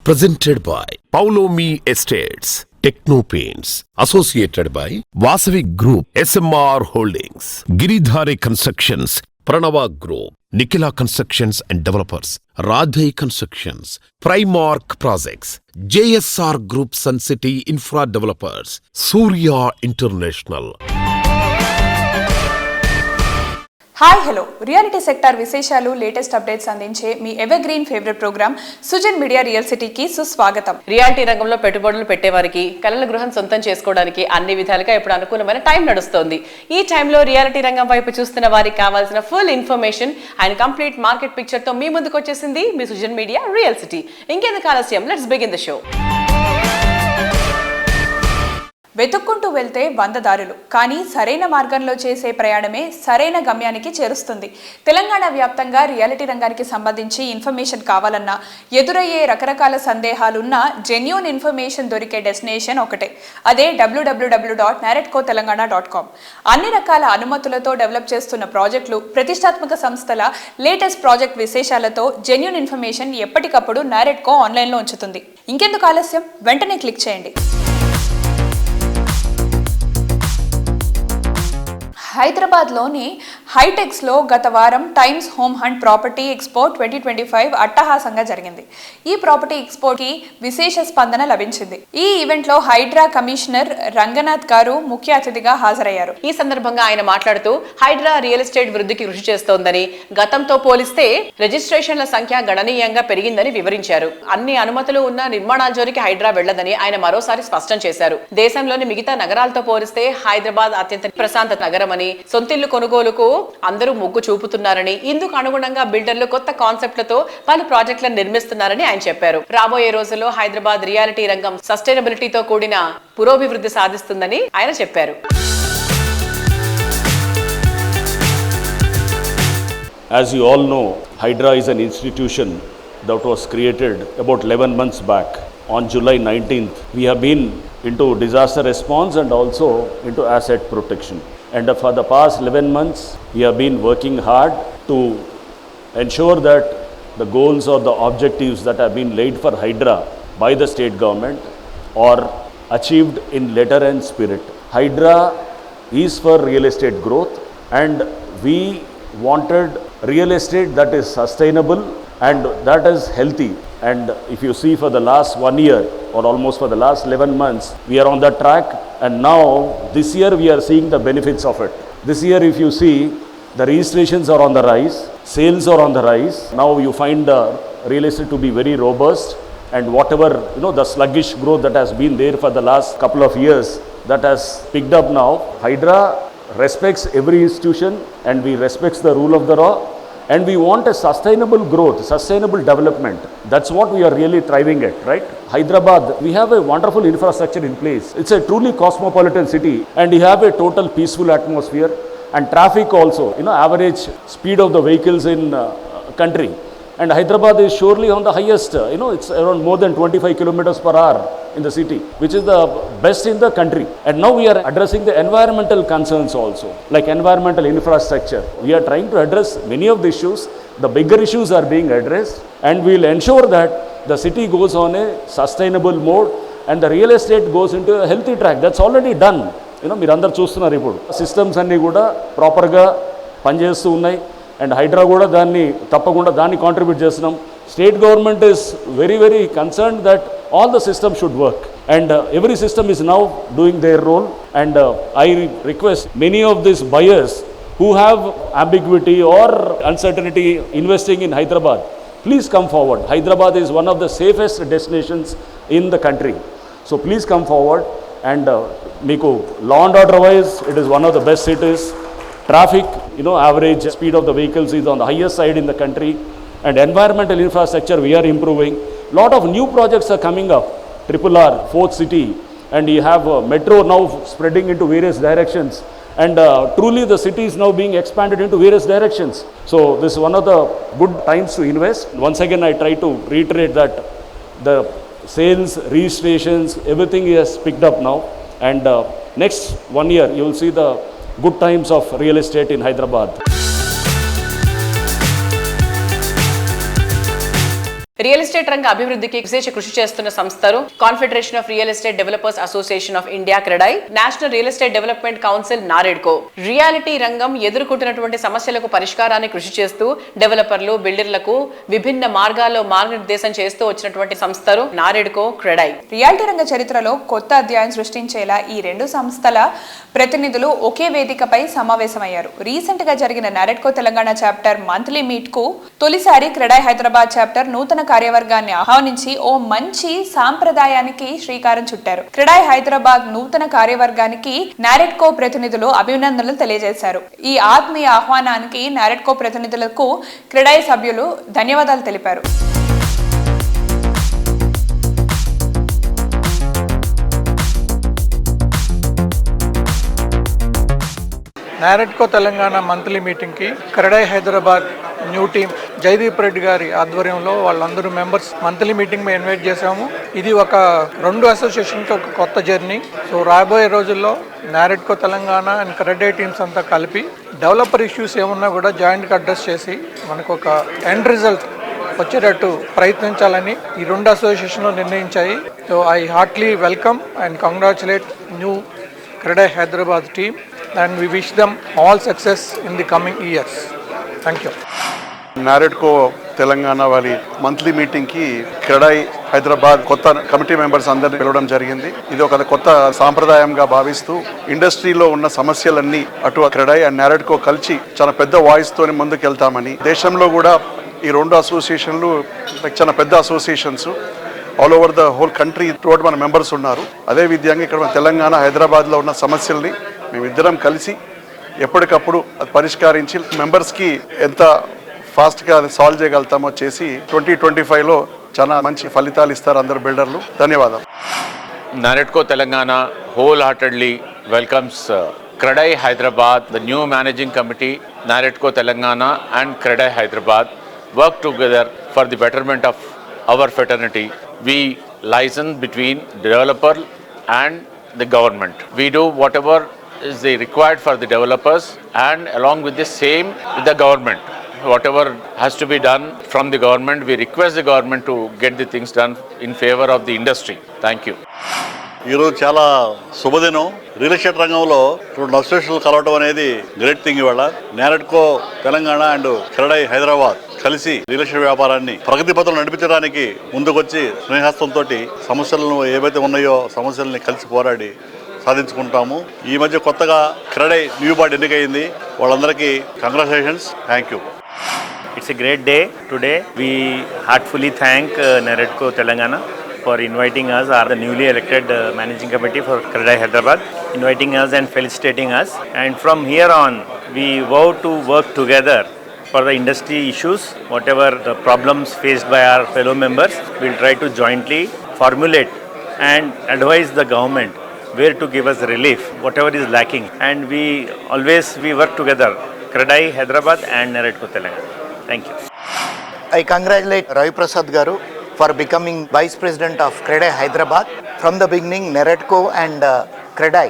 Presented by Paulomi Estates, Techno Paints, associated by Vasavi Group, SMR Holdings, Giridhare Constructions, Pranava Group, Nikhila Constructions and Developers, Radhe Constructions, Primark Projects, JSR Group Sun City Infra Developers, Surya International. Hi hello reality sector విశేషాలు latest updates అందించే మీ evergreen favourite programme Sujan media real సిటీకి సుస్వాగతం. Reality రంగంలో పెట్టుబడులు పెట్టేవారికి కలల గృహం సొంతం చేసుకోవడానికి అన్ని విధాలుగా ఇప్పుడు అనుకూలమైన టైం నడుస్తోంది. ఈ టైంలో రియాలిటీ రంగం వైపు చూస్తున్న వారికి కావాల్సిన full information and complete market picture తో మీ ముందుకు వచ్చేసింది మీ సుజన్ మీడియా రియల్ సిటీ. ఇంకెందుకు ఆలస్యం, లెట్స్ బిగిన్ ద షో. వెతుక్కుంటూ వెళ్తే 100 దారులు, కానీ సరైన మార్గంలో చేసే ప్రయాణమే సరైన గమ్యానికి చేరుస్తుంది. తెలంగాణ వ్యాప్తంగా రియాలిటీ రంగానికి సంబంధించి ఇన్ఫర్మేషన్ కావాలన్నా, ఎదురయ్యే రకరకాల సందేహాలున్నా జెన్యూన్ ఇన్ఫర్మేషన్ దొరికే డెస్టినేషన్ ఒకటే, అదే www.narratcotelangana.com. అన్ని రకాల అనుమతులతో డెవలప్ చేస్తున్న ప్రాజెక్టులు, ప్రతిష్టాత్మక సంస్థల లేటెస్ట్ ప్రాజెక్ట్ విశేషాలతో జెన్యూన్ ఇన్ఫర్మేషన్ ఎప్పటికప్పుడు నారెట్కో ఆన్లైన్లో ఉంచుతుంది. ఇంకెందుకు ఆలస్యం, వెంటనే క్లిక్ చేయండి. హైదరాబాద్లోని హైటెక్స్లో గత వారం times home hunt property expo 2025 అట్టహాసంగా జరిగింది. ఈ ప్రాపర్టీ ఎక్స్పోకి విశేష స్పందన లభించింది. ఈ ఈవెంట్లో హైడ్రా కమిషనర్ రంగనాథ్ గారు ముఖ్య అతిథిగా హాజరయ్యారు. ఈ సందర్భంగా ఆయన మాట్లాడుతూ హైడ్రా రియల్ ఎస్టేట్ వృద్ధికి కృషి చేస్తోందని, గతంతో పోలిస్తే రిజిస్ట్రేషన్ల సంఖ్య గణనీయంగా పెరిగిందని వివరించారు. అన్ని అనుమతులు ఉన్న నిర్మాణాల జోలికి హైడ్రా వెళ్లదని ఆయన మరోసారి స్పష్టం చేశారు. దేశంలోని మిగతా నగరాలతో పోలిస్తే హైదరాబాద్ అత్యంత ప్రశాంత నగరమని, సొంతిల్లు కొనుగోలుకు అందరూ మొగ్గు చూపుతున్నారని, ఇందుకు అనుగుణంగా బిల్డర్లు కొత్త కాన్సెప్ట్లతో పలు ప్రాజెక్టులను నిర్మిస్తున్నారని ఆయన చెప్పారు. రాబోయే రోజుల్లో హైదరాబాద్ రియాలిటీ రంగం సస్టైనబిలిటీతో కూడిన పురోభివృద్ధి సాధిస్తుందని ఆయన చెప్పారు. As you all know, Hydra is an institution that was created about 11 months back. On July 19th, we have been into disaster response and also into asset protection. And for the past 11 months, we have been working hard to ensure that the goals or the objectives that have been laid for Hydra by the state government are achieved in letter and spirit. Hydra is for real estate growth, and we wanted real estate that is sustainable and that is healthy. And if you see, for the last 1 year or almost for the last 11 months, we are on that track, and now this year we are seeing the benefits of it. This year, if you see, the registrations are on the rise, sales are on the rise. Now you find the real estate to be very robust, and whatever, the sluggish growth that has been there for the last couple of years, that has picked up now. Hydra respects every institution, and we respects the rule of the law, and we want a sustainable growth, sustainable development. That's what we are really thriving at, right? Hyderabad, we have a wonderful infrastructure in place. It's a truly cosmopolitan city, and we have a total peaceful atmosphere, and traffic also, average speed of the vehicles in country. And Hyderabad is surely on the highest, it's around more than 25 kilometers per hour in the city, which is the best in the country. And now we are addressing the environmental concerns also, like environmental infrastructure. We are trying to address many of the issues. The bigger issues are being addressed, and we will ensure that the city goes on a sustainable mode and the real estate goes into a healthy track. That's already done. మీరు అందరు చూస్తున్నారు, ఇప్పుడు systems అన్నీ కూడా ప్రాపర్గా పనిచేస్తూ ఉన్నాయి, and Hydraa కూడా తప్పకుండా దాన్ని కాంట్రిబ్యూట్ చేస్తున్నాం. State government is very very concerned that all the systems should work, and every system is now doing their role. And I request many of these buyers who have ambiguity or uncertainty investing in Hyderabad, please come forward. Hyderabad is one of the safest destinations in the country, so please come forward. And meeku law and order wise, it is one of the best cities. Traffic, average speed of the vehicles is on the highest side in the country, and environmental infrastructure we are improving. Lot of new projects are coming up, RRR, Fourth City, and you have metro now spreading into various directions, and truly the city is now being expanded into various directions. So this is one of the good times to invest. Once again, I try to reiterate that the sales, registrations, everything has picked up now, and next 1 year you will see the good times of real estate in Hyderabad. Real estate రంగ అభివృద్ధికి విశేష కృషి చేస్తున్న సంస్థలు confederation of real estate developers association of India CREDAI, national real estate development council NAREDCO. Reality రంగం ఎదుర్కొంటున్నటువంటి సమస్యలకు పరిష్కారాన్ని కృషి చేస్తూ డెవలపర్లు, బిల్డర్లకు విభిన్న మార్గాల్లో మార్గనిర్దేశం చేస్తూ వచ్చినటువంటి సంస్థలు నారెడ్కో, క్రెడాయ్. రియాలిటీ రంగ చరిత్రలో కొత్త అధ్యాయం సృష్టించేలా ఈ రెండు సంస్థల ప్రతినిధులు ఒకే వేదికపై సమావేశమయ్యారు. రీసెంట్ గా జరిగిన NAREDCO Telangana chapter monthly meet కు తొలిసారి క్రెడాయ్ హైదరాబాద్ చాప్టర్ నూతన కార్యవర్గాన్ని ఆహ్వానించి ఓ మంచి సాంప్రదాయానికి శ్రీకారం చుట్టారు. క్రెడాయ్ హైదరాబాద్ నూతన కార్యవర్గానికి నారెడ్కో ప్రతినిధులు అభినందనలు తెలియజేశారు. ఈ ఆత్మీయ ఆహ్వానానికి నారెడ్కో ప్రతినిధులకు క్రెడాయ్ సభ్యులు ధన్యవాదాలు తెలిపారు. నారెడ్కో తెలంగాణ మంత్లీ మీటింగ్కి క్రెడాయ్ హైదరాబాద్ న్యూ టీమ్ జయదీప్ రెడ్డి గారి ఆధ్వర్యంలో వాళ్ళందరూ మెంబర్స్ మంత్లీ మీటింగ్ మేము ఇన్వైట్ చేశాము. ఇది ఒక రెండు అసోసియేషన్కి ఒక కొత్త జర్నీ. సో రాబోయే రోజుల్లో నారెడ్కో తెలంగాణ అండ్ క్రెడాయ్ టీమ్స్ అంతా కలిపి డెవలపర్ ఇష్యూస్ ఏమున్నా కూడా జాయింట్గా అడ్రస్ చేసి మనకు ఒక ఎండ్ రిజల్ట్ వచ్చేటట్టు ప్రయత్నించాలని ఈ రెండు అసోసియేషన్లు నిర్ణయించాయి. So I heartily welcome and congratulate new CREDAI Hyderabad team and we wish them all success in the coming years. Thank you. NAREDCO Telangana వారి మంత్లీ మీటింగ్కి క్రెడాయ్ హైదరాబాద్ కొత్త కమిటీ మెంబర్స్ అందరినీ పిలవడం జరిగింది. ఇది ఒక కొత్త సాంప్రదాయంగా భావిస్తూ ఇండస్ట్రీలో ఉన్న సమస్యలన్నీ అటు క్రెడాయ్ అండ్ నారెడ్కో కలిసి చాలా పెద్ద వాయిస్తోని ముందుకెళ్తామని, దేశంలో కూడా ఈ రెండు అసోసియేషన్లు చాలా పెద్ద associations all over the whole country total మన మెంబర్స్ ఉన్నారు. అదే విధంగా ఇక్కడ మన తెలంగాణ హైదరాబాద్లో ఉన్న సమస్యల్ని మేమిద్దరం కలిసి ఎప్పటికప్పుడు అది పరిష్కరించి మెంబర్స్కి ఎంత ఫాస్ట్గా అది సాల్వ్ చేయగలుగుతామో చేసి 2025లో చాలా మంచి ఫలితాలు ఇస్తారు అందరు బిల్డర్లు. ధన్యవాదాలు. Naredco Telangana wholeheartedly welcomes Credai Hyderabad, the new managing committee. Naredco Telangana and Credai Hyderabad work together for the betterment of our fraternity. We liaison between developer and the government. We do whatever is required for the developers and along with the same with the government. Whatever has to be done from the government, we request the government to get the things done in favor of the industry. Thank you. ఈరోజు చాలా శుభదినం. Real estate రంగంలో రెండు అసోసియేషన్లు కలవడం అనేది great thing. ఇవాళ NAREDCO Telangana and CREDAI Hyderabad కలిసి real estate వ్యాపారాన్ని ప్రగతి పథంలో నడిపించడానికి ముందుకొచ్చి స్నేహస్తంతో సమస్యలను ఏవైతే ఉన్నాయో సమస్యలని కలిసి పోరాడి సాధించుకుంటాము. ఈ మధ్య కొత్తగా క్రెడాయ్ న్యూ బార్డ్ ఎన్నికైంది. వాళ్ళందరికీ congratulations. Thank you. It's a great day today. We heartfully thank Naredco Telangana for inviting us, or the newly elected managing committee for Credai Hyderabad, inviting us and felicitating us. And from here on, we vow to work together for the industry issues. Whatever the problems faced by our fellow members, we'll try to jointly formulate and advise the government where to give us relief, whatever is lacking. And we work together, Credai Hyderabad and Naredco Telangana. Thank you. I congratulate Ravi Prasad Garu for becoming Vice President of Credai Hyderabad. From the beginning, Naredco and Credai,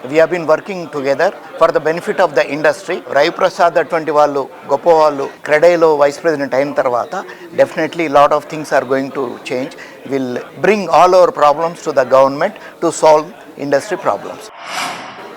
we have been working together for the benefit of the industry. Ravi Prasad అటువంటి వాళ్ళు గొప్ప వాళ్ళు క్రెడైలో vice president అయిన తర్వాత definitely lot of things are going to change. Will bring all our problems to the government to solve industry problems.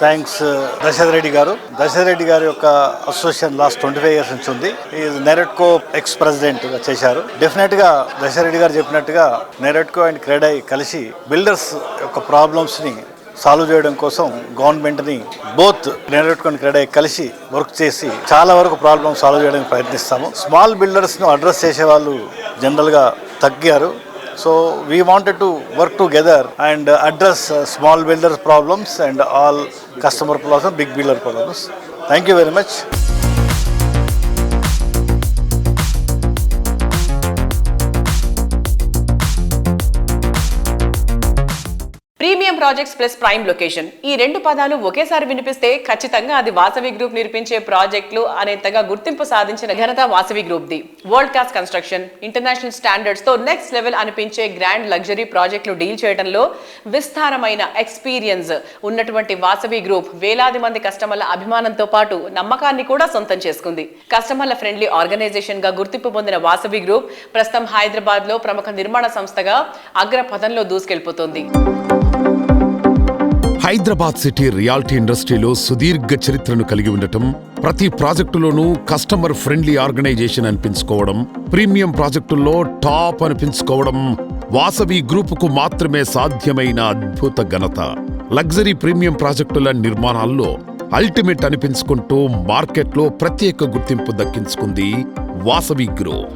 Thanks Dasharath Reddy garu. Dasharath Reddy గారి యొక్క association last 25 years నుంచి ఉంది. ఈ నారెడ్కో ఎక్స్ ప్రెసిడెంట్గా చేశారు. డెఫినెట్గా దశరథ్ రెడ్డి గారు చెప్పినట్టుగా నారెడ్కో అండ్ క్రెడై కలిసి బిల్డర్స్ యొక్క ప్రాబ్లమ్స్ని సాల్వ్ చేయడం కోసం గవర్నమెంట్ని బోత్ నారెడ్కో అండ్ క్రెడై కలిసి వర్క్ చేసి చాలా వరకు ప్రాబ్లమ్ సాల్వ్ చేయడానికి ప్రయత్నిస్తాము. స్మాల్ బిల్డర్స్ను అడ్రస్ చేసే వాళ్ళు జనరల్గా తగ్గారు. So we wanted to work together and address small builders problems and all customer problems, big builder problems. Thank you very much. Premium projects plus prime location. ఈ రెండు పదాలు ఒకేసారి వినిపిస్తే ఖచ్చితంగా అది వాసవి గ్రూప్ నిర్మించే ప్రాజెక్టులు అనేంతగా గుర్తింపు సాధించిన ఘనత Vasavi group the. World class construction, international standards తో నెక్స్ట్ లెవెల్ అనిపించే గ్రాండ్ లగ్జరీ ప్రాజెక్టులు డీల్ చేయడంలో విస్తారమైన ఎక్స్పీరియన్స్ ఉన్నటువంటి వాసవి గ్రూప్ వేలాది మంది కస్టమర్ల అభిమానంతో పాటు నమ్మకాన్ని కూడా సొంతం చేసుకుంది. కస్టమర్ల ఫ్రెండ్లీ ఆర్గనైజేషన్ గా గుర్తింపు పొందిన వాసవి గ్రూప్ ప్రస్తుతం హైదరాబాద్ లో ప్రముఖ నిర్మాణ సంస్థగా అగ్రపథంలో దూసుకెళ్లిపోతోంది. హైదరాబాద్ సిటీ రియాలిటీ ఇండస్ట్రీలో సుదీర్ఘ చరిత్రను కలిగి ఉండటం, ప్రతి ప్రాజెక్టులోనూ కస్టమర్ ఫ్రెండ్లీ ఆర్గనైజేషన్ అనిపించుకోవడం, ప్రీమియం ప్రాజెక్టుల్లో టాప్ అనిపించుకోవడం వాసవి గ్రూపుకు మాత్రమే సాధ్యమైన అద్భుత ఘనత. లగ్జరీ ప్రీమియం ప్రాజెక్టుల నిర్మాణాల్లో అల్టిమేట్ అనిపించుకుంటూ మార్కెట్లో ప్రత్యేక గుర్తింపు దక్కించుకుంది వాసవి గ్రూప్.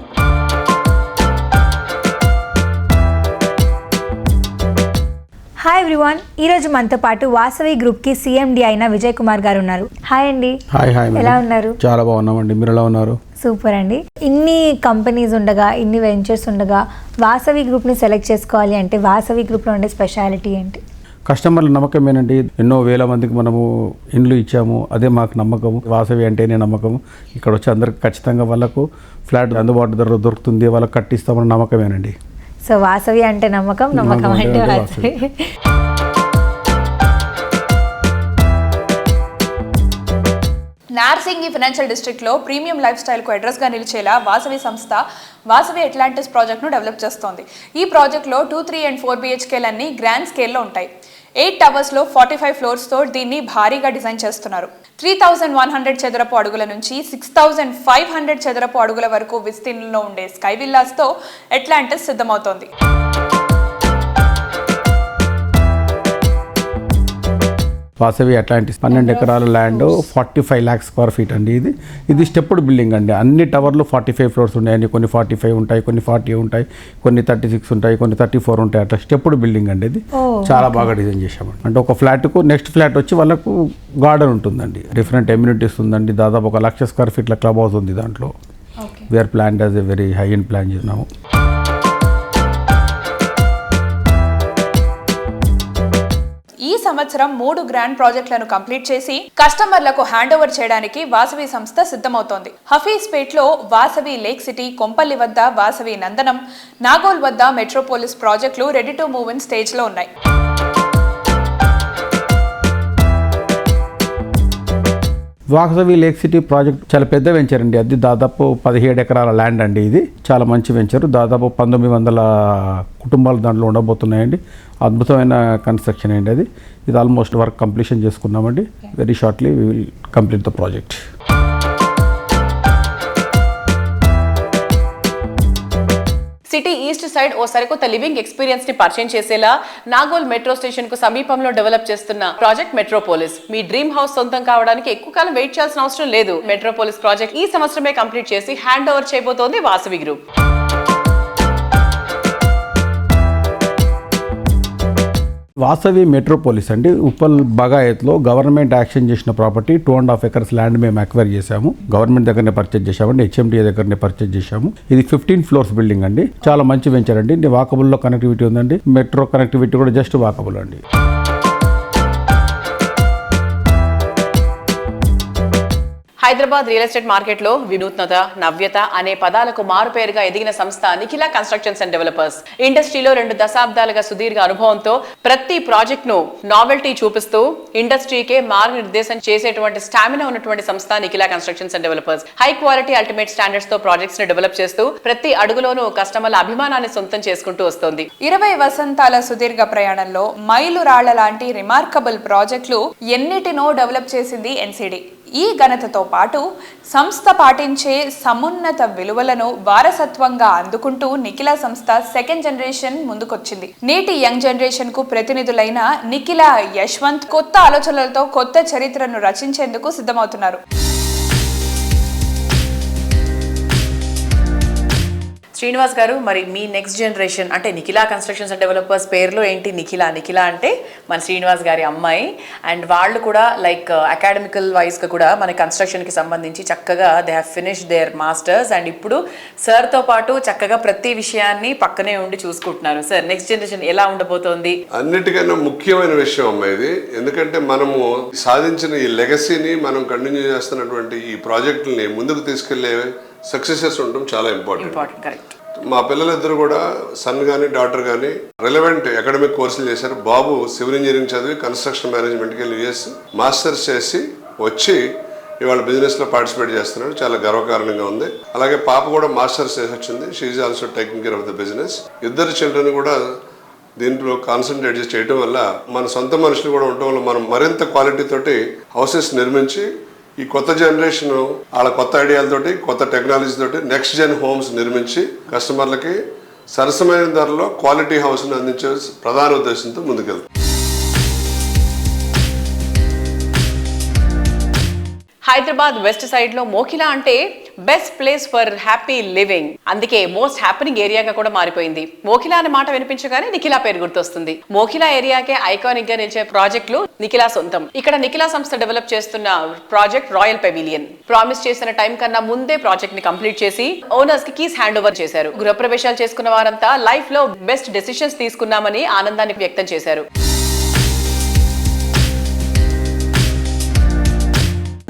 హాయ్ ఎవ్రీవన్, ఈరోజు మనతో పాటు వాసవి గ్రూప్కి సిఎండి అయిన విజయ్ కుమార్ గారు ఉన్నారు. హాయ్ అండి. Hi hi. ఎలా ఉన్నారు? చాలా బాగున్నామండి. మీరు ఎలా ఉన్నారు? సూపర్ అండి. ఇన్ని కంపెనీస్ ఉండగా, ఇన్ని వెంచర్స్ ఉండగా వాసవి గ్రూప్ని సెలెక్ట్ చేసుకోవాలి అంటే వాసవి గ్రూప్లో ఉండే స్పెషాలిటీ ఏంటి? కస్టమర్ల నమ్మకమేనండి. ఎన్నో వేల మందికి మనము ఇండ్లు ఇచ్చాము, అదే మాకు నమ్మకము. వాసవి అంటేనే నమ్మకము. ఇక్కడ వచ్చి అందరికి ఖచ్చితంగా వాళ్ళకు ఫ్లాట్ అందుబాటు ధరలో దొరుకుతుంది, వాళ్ళకి కట్టిస్తామన్న నమ్మకమేనండి. సో వాసవి అంటే నమ్మకం, నమ్మకం అంటే వాసవి. నార్సింగి ఫైనాన్షియల్ డిస్ట్రిక్ట్లో ప్రీమియం లైఫ్ స్టైల్కు అడ్రస్గా నిలిచేలా వాసవి సంస్థ వాసవి అట్లాంటిస్ ప్రాజెక్ట్ను డెవలప్ చేస్తోంది. ఈ ప్రాజెక్ట్లో 2, 3 and 4 BHKలన్నీ గ్రాండ్ స్కేల్లో ఉంటాయి. 8 టవర్స్లో 45 ఫ్లోర్స్తో దీన్ని భారీగా డిజైన్ చేస్తున్నారు. 3100 చదరపు అడుగుల నుంచి 6500 చదరపు అడుగుల వరకు విస్తీర్ణంలో ఉండే స్కై విల్లాస్తో అట్లాంటిస్ సిద్ధమవుతోంది. వాసవి అట్లాంటిస్ 12 ఎకరాల ల్యాండ్, 45 lakhs స్క్వేర్ ఫీట్ అండి. ఇది స్టెప్డ్ బిల్డింగ్ అండి. అన్ని టవర్లు 45 ఫ్లోర్స్ ఉన్నాయండి. కొన్ని 45 ఉంటాయి, కొన్ని 40 ఉంటాయి, కొన్ని 36 ఉంటాయి, కొన్ని 34 ఉంటాయి. అట్లా స్టెప్డ్ బిల్డింగ్ అండి. ఇది చాలా బాగా డిజైన్ చేసామండి. అంటే ఒక ఫ్లాట్కు నెక్స్ట్ ఫ్లాట్ వచ్చి వాళ్ళకు గార్డెన్ ఉంటుందండి, డిఫరెంట్ ఎమ్యూనిటీస్ ఉందండి. దాదాపు 1 లక్ష స్క్వేర్ ఫీట్ల క్లబ్ హౌస్ ఉంది దాంట్లో. We are plan as a very high end plan చేసినాము. ఈ సంవత్సరం 3 గ్రాండ్ ప్రాజెక్టులను కంప్లీట్ చేసి కస్టమర్లకు హ్యాండ్ ఓవర్ చేయడానికి వాసవి సంస్థ సిద్ధమవుతోంది. హఫీజ్పేట్లో వాసవి లేక్ సిటీ, కొంపల్లి వద్ద వాసవి నందనం, నాగోల్ వద్ద మెట్రోపోలిస్ ప్రాజెక్టులు రెడీ టు మూవ్ ఇన్ స్టేజ్లో ఉన్నాయి. వాసవి లేక్ సిటీ ప్రాజెక్ట్ చాలా పెద్ద వెంచర్ అండి. అది దాదాపు 17 ఎకరాల ల్యాండ్ అండి. ఇది చాలా మంచి వెంచర్. దాదాపు 1900 కుటుంబాలు దాంట్లో ఉండబోతున్నాయండి. అద్భుతమైన కన్స్ట్రక్షన్ అండి అది. ఇది ఆల్మోస్ట్ వర్క్ కంప్లీషన్ చేసుకున్నామండి. Very shortly we will complete the project. City east side ఓ సరికొత్త లివింగ్ ఎక్స్పీరియన్స్ ని పరిచయం చేసేలా నాగోల్ మెట్రో స్టేషన్ కు సమీపంలో డెవలప్ చేస్తున్న ప్రాజెక్ట్ మెట్రోపోలిస్. మీ డ్రీమ్ హౌస్ సొంతం కావడానికి ఎక్కువ కాలం వెయిట్ చేయాల్సిన అవసరం లేదు. మెట్రోపోలిస్ ప్రాజెక్ట్ ఈ సంవత్సరమే కంప్లీట్ చేసి హ్యాండ్ ఓవర్ చేయబోతోంది వాసవి గ్రూప్. వాసవి మెట్రోపోలిస్ అండి. ఉప్పల్ బగాయత్లో గవర్నమెంట్ యాక్షన్ చేసిన ప్రాపర్టీ 2.5 acres ల్యాండ్ మేము అక్వైర్ చేసాము. గవర్నమెంట్ దగ్గరనే పర్చేజ్ చేసామండి, హెచ్ఎండిఏ దగ్గరనే పర్చేజ్ చేసాము. ఇది 15 floors బిల్డింగ్ అండి. చాలా మంచి వెంచర్ అండి. వాకబుల్లో కనెక్టివిటీ ఉందండి. మెట్రో కనెక్టివిటీ కూడా జస్ట్ వాకబుల్ అండి. హైదరాబాద్ రియల్ ఎస్టేట్ మార్కెట్ లో వినూత్నత, నవ్యత అనే పదాలకు మారుపేరుగా ఎదిగిన సంస్థ నిఖిల కన్స్ట్రక్షన్స్ అండ్ డెవలపర్స్. ఇండస్ట్రీలో 2 దశాబ్దాలుగా సుదీర్ఘ అనుభవంతో ప్రతి ప్రాజెక్ట్ ను నావెల్టీ చూపిస్తూ ఇండస్ట్రీకే మార్గనిర్దేశం చేసేటువంటి స్టామినా ఉన్నటువంటి సంస్థ Nikhila constructions and developers. High quality ultimate standards తో ప్రాజెక్ట్స్ ని డెవలప్ చేస్తూ ప్రతి అడుగులోనూ కస్టమర్ల అభిమానాన్ని సొంతం చేసుకుంటూ వస్తోంది. 20 వసంతాల సుదీర్ఘ ప్రయాణంలో మైలురాళ్ల లాంటి రిమార్కబుల్ ప్రాజెక్టులు ఎన్నిటినో డెవలప్ చేసింది ఎన్సిడి. ఈ ఘనతతో పాటు సంస్థ పాటించే సమున్నత విలువలను వారసత్వంగా అందుకుంటూ నిఖిల సంస్థ 2nd జనరేషన్ ముందుకొచ్చింది. నేటి యంగ్ జనరేషన్ కు ప్రతినిధులైన నిఖిల, యశ్వంత్ కొత్త ఆలోచనలతో కొత్త చరిత్రను రచించేందుకు సిద్ధమవుతున్నారు. శ్రీనివాస్ గారు, మరి మీ నెక్స్ట్ జనరేషన్ అంటే నిఖిలా కన్స్ట్రక్షన్స్ అండ్ డెవలపర్స్ పేరులో ఏంటి నిఖిలా అంటే మన శ్రీనివాస్ గారి అమ్మాయి. అండ్ వాళ్ళు కూడా లైక్ అకాడమికల్ వైజ్గా కూడా మన కన్స్ట్రక్షన్కి సంబంధించి చక్కగా they have finished there masters. And ఇప్పుడు సార్తో పాటు చక్కగా ప్రతి విషయాన్ని పక్కనే ఉండి చూసుకుంటున్నారు. సార్, నెక్స్ట్ జనరేషన్ ఎలా ఉండబోతోంది? అన్నిటికన్నా ముఖ్యమైన విషయం అమ్మా ఇది. ఎందుకంటే మనము సాధించిన ఈ లెగసీని మనం కంటిన్యూ చేస్తున్నటువంటి ఈ ప్రాజెక్టుల్ని ముందుకు తీసుకెళ్లే సక్సెసెస్ ఉండడం చాలా ఇంపార్టెంట్. కరెక్ట్. మా పిల్లలిద్దరు కూడా సన్ కానీ డాటర్ కానీ రెలవెంట్ అకాడమిక్ కోర్సులు చేశారు. బాబు సివిల్ ఇంజనీరింగ్ చదివి కన్స్ట్రక్షన్ మేనేజ్మెంట్కి వెళ్ళి యూఎస్ మాస్టర్స్ చేసి వచ్చి ఇవాళ బిజినెస్లో పార్టిసిపేట్ చేస్తున్నాడు. చాలా గర్వకారణంగా ఉంది. అలాగే పాప కూడా మాస్టర్స్ చేసి వచ్చింది. She is also taking care of the business. ఇద్దరు చిల్డ్రన్ కూడా దీంట్లో కాన్సన్ట్రేట్ చేయడం వల్ల మన సొంత మనుషులు కూడా ఉండటం వల్ల మనం మరింత క్వాలిటీ తోటి హౌసెస్ నిర్మించి ఈ కొత్త జనరేషన్ వాళ్ళ కొత్త ఐడియాలతోటి కొత్త టెక్నాలజీ తోటి నెక్స్ట్ జెన్ హోమ్స్ నిర్మించి కస్టమర్లకి సరసమైన ధరలో క్వాలిటీ హౌస్ని అందించే ప్రధాన ఉద్దేశంతో ముందుకెళ్తాం. హైదరాబాద్ వెస్ట్ సైడ్ లో మోఖిలా అంటే best place for happy living. అందుకే మోస్ట్ హ్యాపెనింగ్ ఏరియాగా కూడా మారిపోయింది. మోఖిలా అనే మాట వినిపించగానే నిఖిలా పేరు గుర్తొస్తుంది. మోఖిలా ఏరియాకే ఐకానిక్ గా నిలిచే ప్రాజెక్టులు నిఖిలా సొంతం. ఇక్కడ నిఖిలా సంస్థ డెవలప్ చేస్తున్న ప్రాజెక్ట్ రాయల్ పెవిలియన్. ప్రామిస్ చేసిన టైం కన్నా ముందే ప్రాజెక్ట్ ని కంప్లీట్ చేసి ఓనర్స్ కి కీస్ హ్యాండ్ ఓవర్ చేశారు. గృహప్రవేశాలు చేసుకున్న వారంతా లైఫ్ లో బెస్ట్ డెసిషన్స్ తీసుకున్నామని ఆనందాన్ని వ్యక్తం చేశారు.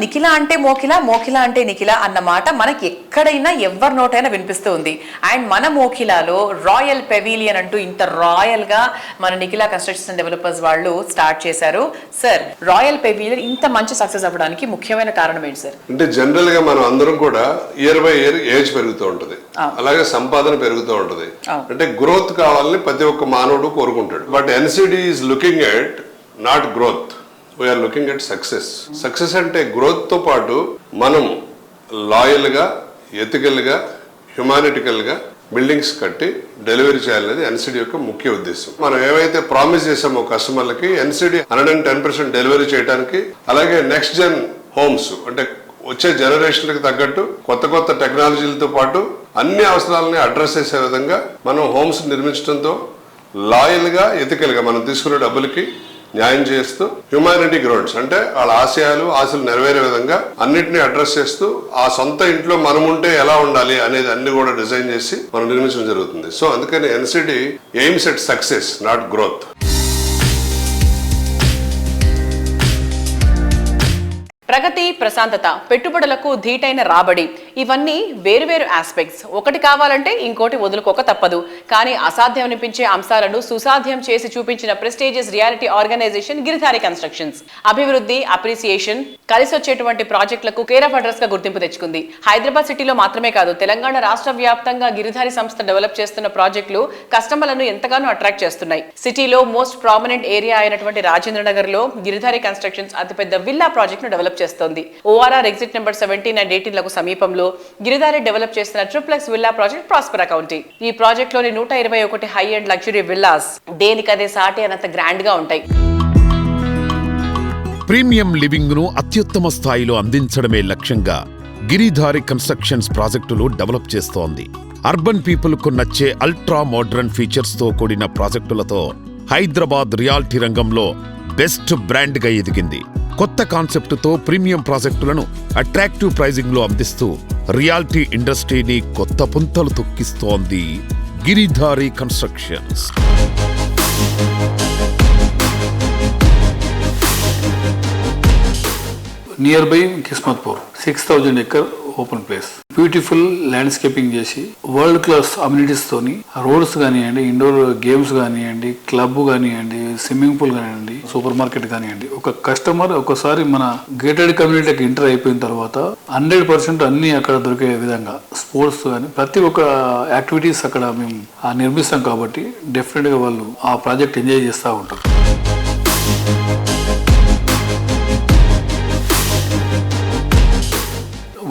నిఖిలా అంటే మోఖిలా, మోఖిలా అంటే నిఖిలా అన్న మాట మనకి ఎక్కడైనా ఎవరి నోటైనా వినిపిస్తూ ఉంది. అండ్ మన మోఖిలాలో రాయల్ పెవిలియన్ అంటూ ఇంత రాయల్ గా మన నిఖిలా కన్స్ట్రక్షన్ డెవలపర్స్ వాళ్ళు స్టార్ట్ చేశారు. సార్, రాయల్ పెవిలియన్ ఇంత మంచి సక్సెస్ అవ్వడానికి ముఖ్యమైన కారణం ఏంటి సార్? అంటే జనరల్ గా మనం అందరం కూడా ఇయర్ బై ఇయర్ ఏజ్ పెరుగుతూ ఉంటుంది, అలాగే సంపాదన పెరుగుతూ ఉంటుంది. అంటే గ్రోత్ కావాలని ప్రతి ఒక్క మానవుడు కోరుకుంటాడు. But NCD is looking at not growth, we are looking at success. Success అంటే గ్రోత్తో పాటు మనం లాయల్గా, ఎథికల్గా, హ్యుమానిటికల్గా బిల్డింగ్స్ కట్టి డెలివరీ చేయాలనేది ఎన్సిడి యొక్క ముఖ్య ఉద్దేశం. మనం ఏవైతే ప్రామిస్ చేసామో కస్టమర్లకి ఎన్సిడి 110% డెలివరీ చేయడానికి, అలాగే నెక్స్ట్ జెన్ హోమ్స్ అంటే వచ్చే జనరేషన్లకు తగ్గట్టు కొత్త కొత్త టెక్నాలజీలతో పాటు అన్ని అవసరాలని అడ్రస్ చేసే విధంగా మనం హోమ్స్ నిర్మించడంతో లాయల్గా, ఎథికల్గా మనం తీసుకునే డబ్బులకి న్యాయం చేస్తూ హ్యుమానిటీ గ్రౌండ్స్ అంటే వాళ్ళ ఆశలు నెరవేరే విధంగా అన్నిటినీ అడ్రస్ చేస్తూ ఆ సొంత ఇంట్లో మనం ఉంటే ఎలా ఉండాలి అనేది అన్ని కూడా డిజైన్ చేసి మనం నిర్మించడం జరుగుతుంది. సో అందుకని NCD aims at success, not growth. ప్రగతి, ప్రశాంతత, పెట్టుబడులకు ధీటైన రాబడి, ఇవన్నీ వేరువేరు ఆస్పెక్ట్స్. ఒకటి కావాలంటే ఇంకోటి వదులుకోక తప్పదు. కానీ అసాధ్యం అనిపించే అంశాలను సుసాధ్యం చేసి చూపించిన prestigious reality organisation Giridhari constructions. అభివృద్ధి, అప్రిసియేషన్ కలిసి వచ్చేటువంటి ప్రాజెక్టులకు కేర్ ఆఫ్ అడ్రస్ గా గుర్తింపు తెచ్చుకుంది. హైదరాబాద్ సిటీలో మాత్రమే కాదు, తెలంగాణ రాష్ట్ర వ్యాప్తంగా గిరిధారి సంస్థ డెవలప్ చేస్తున్న ప్రాజెక్టులు కస్టమర్లను ఎంతగానో అట్రాక్ట్ చేస్తున్నాయి. సిటీలో మోస్ట్ ప్రామినెంట్ ఏరియా అయినటువంటి రాజేంద్ర నగర్ లో గిరిధారి కన్స్ట్రక్షన్స్ అతిపెద్ద విల్లా ప్రాజెక్ట్ ను డెవలప్ చేస్తోంది. ఓఆర్ఆర్ ఎగ్జిట్ నెంబర్ 17 and 18 లకు సమీపంలో గిరిధారి డెవలప్ చేస్తున్న ట్రిప్లెక్స్ విల్లా ప్రాజెక్ట్ ప్రాస్పరా కౌంటీ. ఈ ప్రాజెక్ట్ లోని 121 హై అండ్ లగ్జరీ విల్లాస్ దేనికదే సాటి అనంత గ్రాండ్ గా ఉంటాయి. ప్రీమియం లివింగ్ ను అత్యుత్తమ స్థాయిలో అందించడమే లక్ష్యంగా గిరిధారి కన్స్ట్రక్షన్స్ ప్రాజెక్టులు డెవలప్ చేస్తోంది. అర్బన్ పీపుల్ కు నచ్చే అల్ట్రా మోడర్న్ ఫీచర్స్ తో కూడిన ప్రాజెక్టులతో హైదరాబాద్ రియాలిటీ రంగంలో బెస్ట్ బ్రాండ్ గా ఎదిగింది. కొత్త కాన్సెప్టుతో ప్రీమియం ప్రాజెక్టులను అట్రాక్టివ్ ప్రైజింగ్ లో అందిస్తూ రియాలిటీ ఇండస్ట్రీని కొత్త పుంతలు తొక్కిస్తోంది Giridhari constructions. Nearby Kismatpur 6000 acre open place, beautiful landscaping చేసి వరల్డ్ క్లాస్ అమ్యూనిటీస్ తోని రోడ్స్ కానివ్వండి, ఇండోర్ గేమ్స్ కానివ్వండి, క్లబ్ కానివ్వండి, స్విమ్మింగ్ పూల్ కానివ్వండి, సూపర్ మార్కెట్ కానివ్వండి. ఒక కస్టమర్ ఒకసారి మన గేటెడ్ కమ్యూనిటీకి ఎంటర్ అయిపోయిన తర్వాత 100% అన్ని అక్కడ దొరికే విధంగా స్పోర్ట్స్ కానీ ప్రతి ఒక్క యాక్టివిటీస్ అక్కడ మేము నిర్మిస్తాం. కాబట్టి డెఫినెట్ గా వాళ్ళు ఆ ప్రాజెక్ట్ ఎంజాయ్ చేస్తూ ఉంటారు.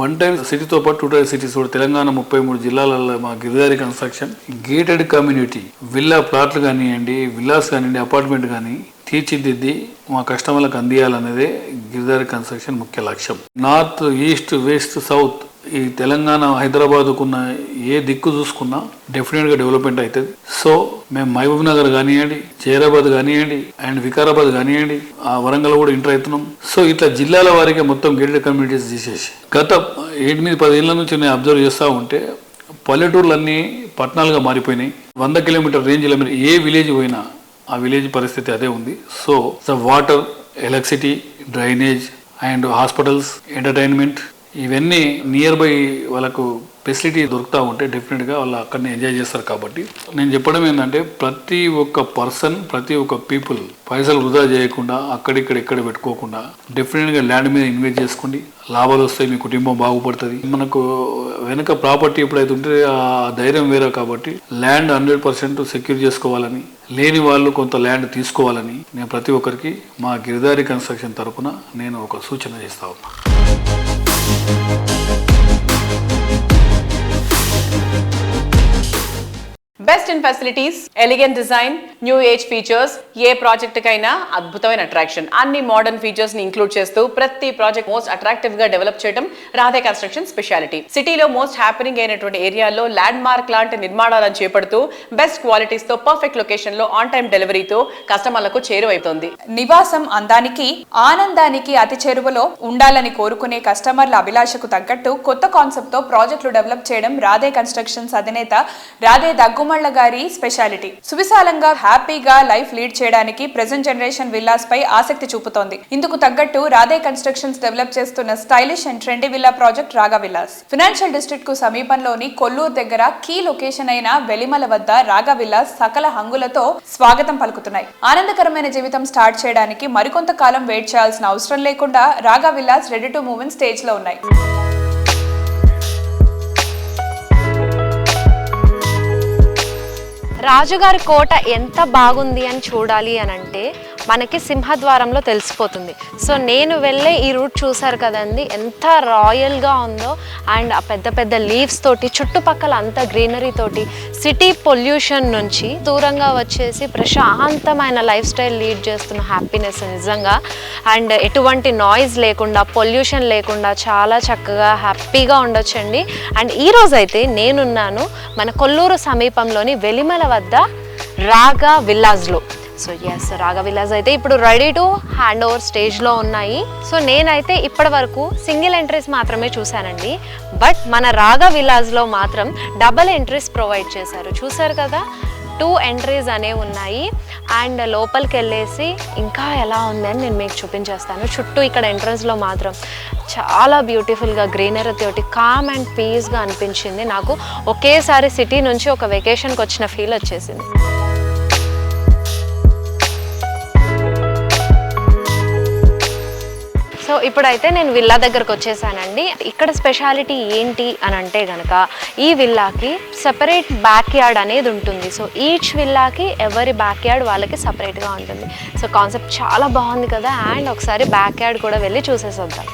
వన్ టైం సిటీతో పాటు 2 tier సిటీస్ కూడా తెలంగాణ 33 జిల్లాలలో మా Giridhari construction gated community villa ప్లాట్లు కానివ్వండి, విల్లాస్ కానివ్వండి, అపార్ట్మెంట్ కానీ తీర్చిదిద్ది మా కస్టమర్లకు అందియాలనేదే గిరిధారి కన్స్ట్రక్షన్ ముఖ్య లక్ష్యం. నార్త్, ఈస్ట్, వెస్ట్, సౌత్ ఈ తెలంగాణ హైదరాబాద్కున్న ఏ దిక్కు చూసుకున్నా డెఫినెట్గా డెవలప్మెంట్ అవుతుంది. సో మేము మహబూబ్ నగర్ కానివ్వండి, జైరాబాద్ కానివ్వండి అండ్ వికారాబాద్ కానివ్వండి, ఆ వరంగల్ కూడా ఎంటర్ అవుతున్నాం. సో ఇట్లా జిల్లాల వారికి మొత్తం గేటెడ్ కమ్యూనిటీస్ తీసేసి గత 8-10 ఏళ్ల నుంచి నేను అబ్జర్వ్ చేస్తూ ఉంటే పల్లెటూర్లన్నీ పట్టణాలుగా మారిపోయినాయి. 100 కిలోమీటర్ రేంజ్లో మీరు ఏ విలేజ్ పోయినా ఆ విలేజ్ పరిస్థితి అదే ఉంది. So the water, electricity, drainage and hospitals, entertainment ఇవన్నీ నియర్ బై వాళ్ళకు ఫెసిలిటీ దొరుకుతూ ఉంటే డెఫినెట్గా వాళ్ళు అక్కడనే ఎంజాయ్ చేస్తారు. కాబట్టి నేను చెప్పడం ఏంటంటే ప్రతి ఒక్క పర్సన్, ప్రతి ఒక్క పీపుల్ పైసలు వృధా చేయకుండా అక్కడిక్కడ పెట్టుకోకుండా డెఫినెట్గా ల్యాండ్ మీద ఇన్వెస్ట్ చేసుకోండి. లాభాలు వస్తాయి, మీ కుటుంబం బాగుపడుతుంది. మనకు వెనక ప్రాపర్టీ ఎప్పుడైతే ఉంటే ఆ ధైర్యం వేరే. కాబట్టి ల్యాండ్ 100% సెక్యూర్ చేసుకోవాలని, లేని వాళ్ళు కొంత ల్యాండ్ తీసుకోవాలని నేను ప్రతి ఒక్కరికి మా గిరిదారి కన్స్ట్రక్షన్ తరఫున నేను ఒక సూచన చేస్తా ఉన్నా. Best in facilities, elegant design, new age features, A project కైనా అద్భుతమైన అట్రాక్షన్. అన్ని మోడర్న్ ఫీచర్స్ ని ఇంక్లూడ్ చేస్తూ ప్రతి ప్రాజెక్ట్ మోస్ట్ అట్రాక్టివ్ గా డెవలప్ చేయడం రాధే కన్స్ట్రక్షన్ స్పెషాలిటీ. సిటీలో మోస్ట్ హ్యాపెనింగ్ అయినటువంటి ఏరియాల్లో ల్యాండ్ మార్క్ లాంటి నిర్మాణాలను చేపడుతూ బెస్ట్ క్వాలిటీస్ తో పర్ఫెక్ట్ లొకేషన్ లో ఆన్ టైం డెలివరీతో కస్టమర్లకు చేరువైతోంది. నివాసం అందానికి, ఆనందానికి అతి చేరువలో ఉండాలని కోరుకునే కస్టమర్ల అభిలాషకు తగ్గట్టు కొత్త కాన్సెప్ట్ తో ప్రాజెక్టులు డెవలప్ చేయడం రాధే కన్స్ట్రక్షన్స్ అధినేత రాధే దగ్గుమళ్ళ గారి స్పెషాలిటీ. సువిశాలంగా హ్యాపీగా లైఫ్ లీడ్ చేయడానికి ప్రెజెంట్ జనరేషన్ విల్లాస్ పై ఆసక్తి చూపుతోంది. ఇందుకు తగ్గట్టు రాధే కన్స్ట్రక్షన్స్ డెవలప్ చేస్తున్న stylish and trendy villa project రాగా విల్లాస్. ఫైనాన్షియల్ డిస్ట్రిక్ట్ కు సమీపంలోని కొల్లూరు దగ్గర కీ లొకేషన్ అయిన వెలిమల వద్ద రాగా విల్లాస్ సకల హంగులతో స్వాగతం పలుకుతున్నాయి. ఆనందకరమైన జీవితం స్టార్ట్ చేయడానికి మరికొంత కాలం వెయిట్ చేయాల్సిన అవసరం లేకుండా రాగా villas ready to move in stage లో ఉన్నాయి. రాజుగారి కోట ఎంత బాగుంది అని చూడాలి అని అంటే మనకి సింహద్వారంలో తెలిసిపోతుంది. సో నేను వెళ్ళే ఈ రూట్ చూసారు కదండి, ఎంత రాయల్గా ఉందో. అండ్ ఆ పెద్ద పెద్ద లీవ్స్ తోటి, చుట్టుపక్కల అంత గ్రీనరీ తోటి, సిటీ పొల్యూషన్ నుంచి దూరంగా వచ్చేసి ప్రశాంతమైన లైఫ్ స్టైల్ లీడ్ చేస్తున్న హ్యాపీనెస్ నిజంగా. అండ్ ఎటువంటి నాయిస్ లేకుండా, పొల్యూషన్ లేకుండా చాలా చక్కగా హ్యాపీగా ఉండొచ్చండి. అండ్ ఈరోజైతే నేనున్నాను మన కొల్లూరు సమీపంలోని వెలిమల వద్ద రాగా విల్లాస్లో. సో ఎస్, రాగా విల్లాస్ అయితే ఇప్పుడు రెడీ టు హ్యాండ్ ఓవర్ స్టేజ్లో ఉన్నాయి. సో నేనైతే ఇప్పటి వరకు సింగిల్ ఎంట్రీస్ మాత్రమే చూశానండి. బట్ మన రాగా విల్లాస్లో మాత్రం డబల్ ఎంట్రీస్ ప్రొవైడ్ చేశారు. చూసారు కదా, 2 ఎంట్రీస్ అనేవి ఉన్నాయి. అండ్ లోపలికి వెళ్ళేసి ఇంకా ఎలా ఉందని నేను మీకు చూపించేస్తాను. చుట్టూ ఇక్కడ ఎంట్రన్స్లో మాత్రం చాలా బ్యూటిఫుల్గా గ్రీనరీ తోటి కామ్ అండ్ పీస్గా అనిపించింది. నాకు ఒకేసారి సిటీ నుంచి ఒక వెకేషన్కి వచ్చిన ఫీల్ వచ్చేసింది. సో ఇప్పుడైతే నేను విల్లా దగ్గరకు వచ్చేసానండి. ఇక్కడ స్పెషాలిటీ ఏంటి అని అంటే కనుక ఈ విల్లాకి సెపరేట్ బ్యాక్ యార్డ్ అనేది ఉంటుంది. సో ఈచ్ విల్లాకి ఎవరి బ్యాక్ యార్డ్ వాళ్ళకి సపరేట్గా ఉంటుంది. సో కాన్సెప్ట్ చాలా బాగుంది కదా. అండ్ ఒకసారి బ్యాక్ యార్డ్ కూడా వెళ్ళి చూసేసొద్దాం.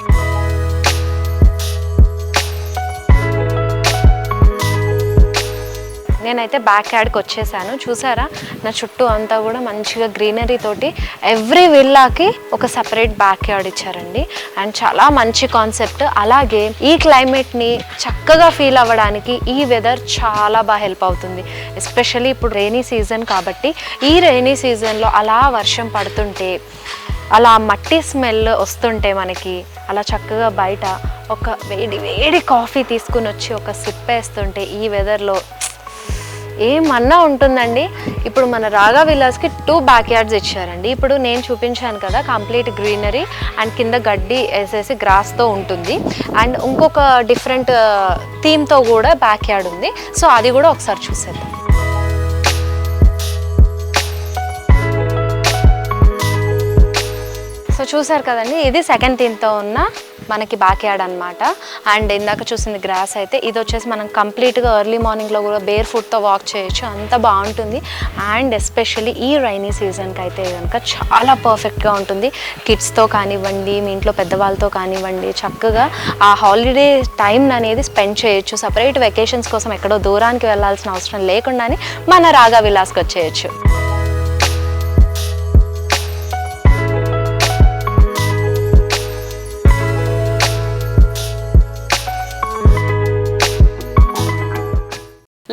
నేనైతే బ్యాక్ యార్డ్కి వచ్చేసాను. చూసారా, నా చుట్టూ అంతా కూడా మంచిగా గ్రీనరీ తోటి ఎవ్రీ విల్లాకి ఒక సపరేట్ బ్యాక్ యార్డ్ ఇచ్చారండి. అండ్ చాలా మంచి కాన్సెప్ట్. అలాగే ఈ క్లైమేట్ని చక్కగా ఫీల్ అవ్వడానికి ఈ వెదర్ చాలా బాగా హెల్ప్ అవుతుంది. ఎస్పెషల్లీ ఇప్పుడు రెయినీ సీజన్ కాబట్టి ఈ రెయినీ సీజన్లో అలా వర్షం పడుతుంటే, అలా మట్టి స్మెల్ వస్తుంటే మనకి అలా చక్కగా బయట ఒక వేడి వేడి కాఫీ తీసుకుని వచ్చి ఒక సిప్ వేస్తుంటే ఈ వెదర్లో ఏమన్నా ఉంటుందండి. ఇప్పుడు మన రాగా విల్లాస్కి 2 బ్యాక్ యార్డ్స్ ఇచ్చారండి. ఇప్పుడు నేను చూపించాను కదా, కంప్లీట్ గ్రీనరీ అండ్ కింద గడ్డి వేసేసి గ్రాస్తో ఉంటుంది. అండ్ ఇంకొక డిఫరెంట్ థీమ్తో కూడా బ్యాక్ యార్డ్ ఉంది. సో అది కూడా ఒకసారి చూసేద్దాం. సో చూసారు కదండి, ఇది సెకండ్ థీమ్తో ఉన్న మనకి బ్యాక్ యార్డ్ అనమాట. అండ్ ఇందాక చూసింది గ్రాస్ అయితే, ఇది వచ్చేసి మనం కంప్లీట్గా ఎర్లీ మార్నింగ్లో కూడా బేర్ ఫుట్తో వాక్ చేయొచ్చు, అంత బాగుంటుంది. అండ్ ఎస్పెషల్లీ ఈ రైనీ సీజన్కి అయితే కనుక చాలా పర్ఫెక్ట్గా ఉంటుంది. కిడ్స్తో కానివ్వండి, మీ ఇంట్లో పెద్దవాళ్ళతో కానివ్వండి, చక్కగా ఆ హాలిడే టైం అనేది స్పెండ్ చేయొచ్చు. సపరేట్ వెకేషన్స్ కోసం ఎక్కడో దూరానికి వెళ్ళాల్సిన అవసరం లేకుండానే మన రాగా విల్లాస్కి వచ్చేయచ్చు.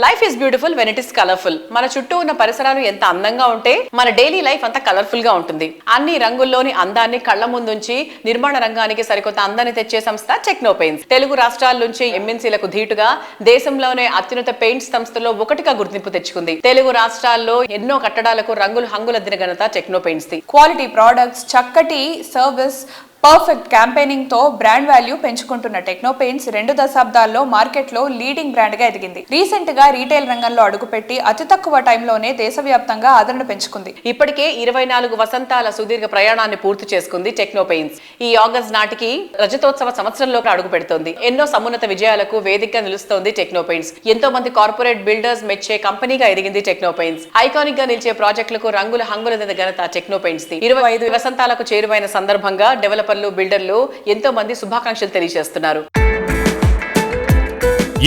Life is beautiful when it is colourful. మన చుట్టూ ఉన్న పరిసరాలు ఎంత అందంగా ఉంటే మన డైలీ లైఫ్ అంత కలర్ఫుల్ గా ఉంటుంది. అన్ని రంగుల్లోని అందాన్ని కళ్ల ముందుంచి నిర్మాణ రంగానికి సరికొత్త అందాన్ని తెచ్చే సంస్థ టెక్నో పెయింట్స్. తెలుగు రాష్ట్రాల నుంచి ఎంఎన్సీలకు ధీటుగా దేశంలోనే అత్యున్నత పెయింట్స్ సంస్థలో ఒకటిగా గుర్తింపు తెచ్చుకుంది. తెలుగు రాష్ట్రాల్లో ఎన్నో కట్టడాలకు రంగులు హంగులద్దిన ఘనత టెక్నో పెయింట్స్ ది. క్వాలిటీ ప్రోడక్ట్స్, చక్కటి సర్వీస్, పర్ఫెక్ట్ క్యాంపెయినింగ్ తో బ్రాండ్ వాల్యూ పెంచుకుంటున్న టెక్నో పెయింట్స్ 2 దశాబ్దాల్లో మార్కెట్ లో లీడింగ్ బ్రాండ్ గా ఎదిగింది. రీసెంట్ గా రీటైల్ రంగంలో అడుగుపెట్టి అతి తక్కువ టైంలోనే దేశవ్యాప్తంగా ఆదరణ పెంచుకుంది. ఇప్పటికే 24 వసంతాల సుదీర్ఘ ప్రయాణాన్ని పూర్తి చేసుకుంది టెక్నో పెయింట్స్. ఈ ఆగస్ట్ నాటికి రజతోత్సవ సంవత్సరంలో అడుగు పెడుతోంది. ఎన్నో సమున్నత విజయాలకు వేదికగా నిలుస్తోంది టెక్నో పెయింట్స్. ఎంతో మంది కార్పొరేట్ బిల్డర్స్ మెచ్చే కంపెనీగా ఎదిగింది టెక్నో పెయింట్స్. ఐకానిక్ గా నిలిచే ప్రాజెక్టులకు రంగుల హంగులదిన ఘనత టెక్నో పెయింట్స్ ది. 25 వసంతాలకు చేరువైన సందర్భంగా డెవలపర్లు, బిల్డర్లు ఎంతో మంది శుభాకాంక్షలు తెలియజేస్తున్నారు.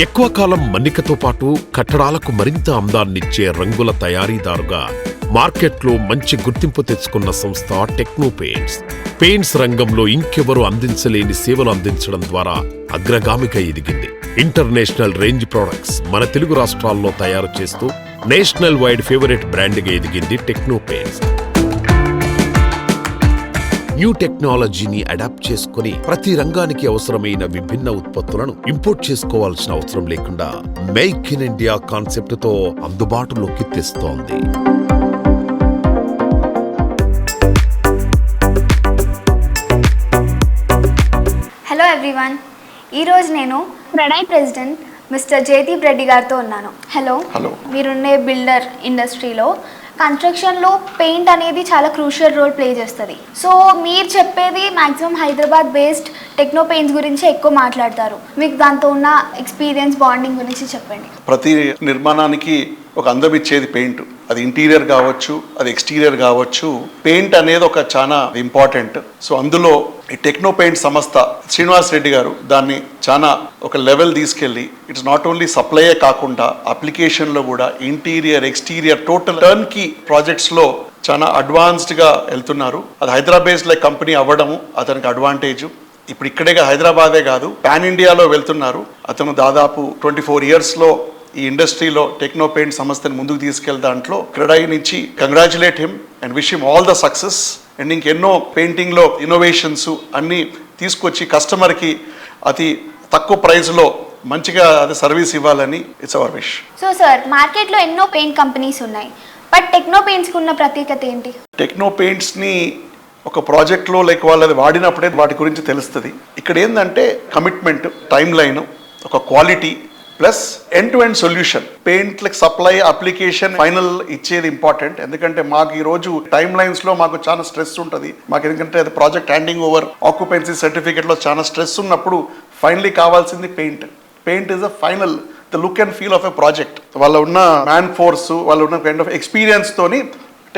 ఎక్కువ కాలం మన్నికతో పాటు కట్టడాలకు మరింత అందాన్నిచ్చే రంగుల తయారీదారుగా మార్కెట్లో మంచి గుర్తింపు తెచ్చుకున్న సంస్థ టెక్నో పెయింట్స్. పెయింట్స్ రంగంలో ఇంకెవరూ అందించలేని సేవలు అందించడం ద్వారా అగ్రగామిగా ఎదిగింది. ఇంటర్నేషనల్ రేంజ్ ప్రొడక్ట్స్ మన తెలుగు రాష్ట్రాల్లో తయారు చేస్తూ నేషనల్ వైడ్ ఫేవరెట్ బ్రాండ్గా ఎదిగింది టెక్నో పెయింట్స్. న్యూ టెక్నాలజీని అడాప్ట్ చేసుకుని ప్రతి రంగానికి అవసరమైన విభిన్న ఉత్పత్తులను ఇంపోర్ట్ చేసుకోవాల్సిన అవసరం లేకుండా మేక్ ఇన్ ఇండియా కాన్సెప్ట్ తో అందుబాటులోకి తెస్తోంది. హలో ఎవ్రీవన్, ఈరోజు నేను క్రెడై ప్రెసిడెంట్ మిస్టర్ జయదీప్ రెడ్డి గారితో ఉన్నాను. హలో. మీరున్నే బిల్డర్ ఇండస్ట్రీలో కన్స్ట్రక్షన్లో పెయింట్ అనేది చాలా క్రూషియల్ రోల్ ప్లే చేస్తుంది. సో మీరు చెప్పేది maximum Hyderabad based techno paints గురించి ఎక్కువ మాట్లాడతారు. మీకు దాంతో ఉన్న ఎక్స్పీరియన్స్, బాండింగ్ గురించి చెప్పండి. ప్రతి నిర్మాణానికి ఒక అందం ఇచ్చేది పెయింట్. అది ఇంటీరియర్ కావచ్చు, అది ఎక్స్టీరియర్ కావచ్చు. పెయింట్ అనేది ఒక చాలా ఇంపార్టెంట్. సో అందులో ఈ టెక్నో పెయింట్ సంస్థ శ్రీనివాస్ రెడ్డి గారు దాన్ని చాలా ఒక లెవెల్ తీసుకెళ్ళి ఇట్స్ నాట్ ఓన్లీ సప్లైయే కాకుండా అప్లికేషన్లో కూడా interior, exterior, total turnkey ప్రాజెక్ట్స్లో చాలా అడ్వాన్స్డ్గా వెళ్తున్నారు. అది హైదరాబాద్ లైక్ కంపెనీ అవ్వడము అతనికి అడ్వాంటేజ్. ఇప్పుడు ఇక్కడే హైదరాబాదే కాదు, పాన్ ఇండియాలో వెళ్తున్నారు. అతను దాదాపు 24 yearsలో ఈ ఇండస్ట్రీలో టెక్నో పెయింట్ సంస్థను ముందుకు తీసుకెళ్ళే దాంట్లో క్రెడై నుంచి congratulate him and wish him all the success. And ఇంకెన్నో పెయింటింగ్లో ఇన్నోవేషన్స్ అన్నీ తీసుకొచ్చి కస్టమర్కి అతి తక్కువ ప్రైస్లో మంచిగా అది సర్వీస్ ఇవ్వాలని it's our wish. So sir, మార్కెట్లో ఎన్నో పెయింట్ కంపెనీస్ ఉన్నాయి, బట్ టెక్నో పెయింట్స్కి ఉన్న ప్రత్యేకత ఏంటి? టెక్నో పెయింట్స్ని ఒక ప్రాజెక్ట్లో లైక్ వాళ్ళది వాడినప్పుడే వాటి గురించి తెలుస్తుంది. ఇక్కడ ఏంటంటే కమిట్మెంట్, టైం లైన్, ఒక quality plus end to end solution. పెయింట్లకు సప్లై, అప్లికేషన్, ఫైనల్ ఇచ్చేది ఇంపార్టెంట్. ఎందుకంటే మాకు ఈరోజు టైమ్ లైన్స్లో మాకు చాలా స్ట్రెస్ ఉంటుంది. మాకు ఎందుకంటే అది ప్రాజెక్ట్ హ్యాండింగ్ ఓవర్, ఆక్యుపెన్సీ సర్టిఫికేట్లో చాలా స్ట్రెస్ ఉన్నప్పుడు ఫైనలీ కావాల్సింది paint. Paint is a final the look and feel of a project. వాళ్ళ ఉన్న మ్యాన్ ఫోర్స్, వాళ్ళ ఉన్న కైండ్ ఆఫ్ ఎక్స్పీరియన్స్ తోని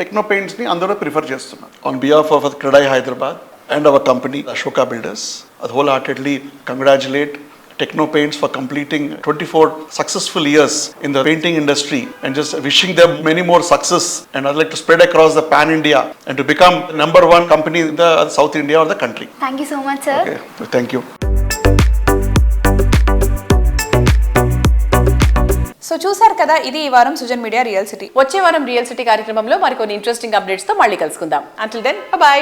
టెక్నో పెయింట్స్ ని అందరూ ప్రిఫర్ చేస్తున్నారు. On behalf of CREDAI Hyderabad and our company Ashoka Builders, I wholeheartedly congratulate Techno Paints for completing 24 successful years in the painting industry and just wishing them many more success. And I'd like to spread across the pan India and to become the #1 company in the South India or the country. Thank you so much, sir. Okay, thank you. So చూసారు కదా, ఇది ఈ వారం Sujan media real city. వచ్చే వారం real city కార్యక్రమంలో మరికొన్ని interesting updates తో మళ్ళీ కలుసుకుందాం. Until then, by.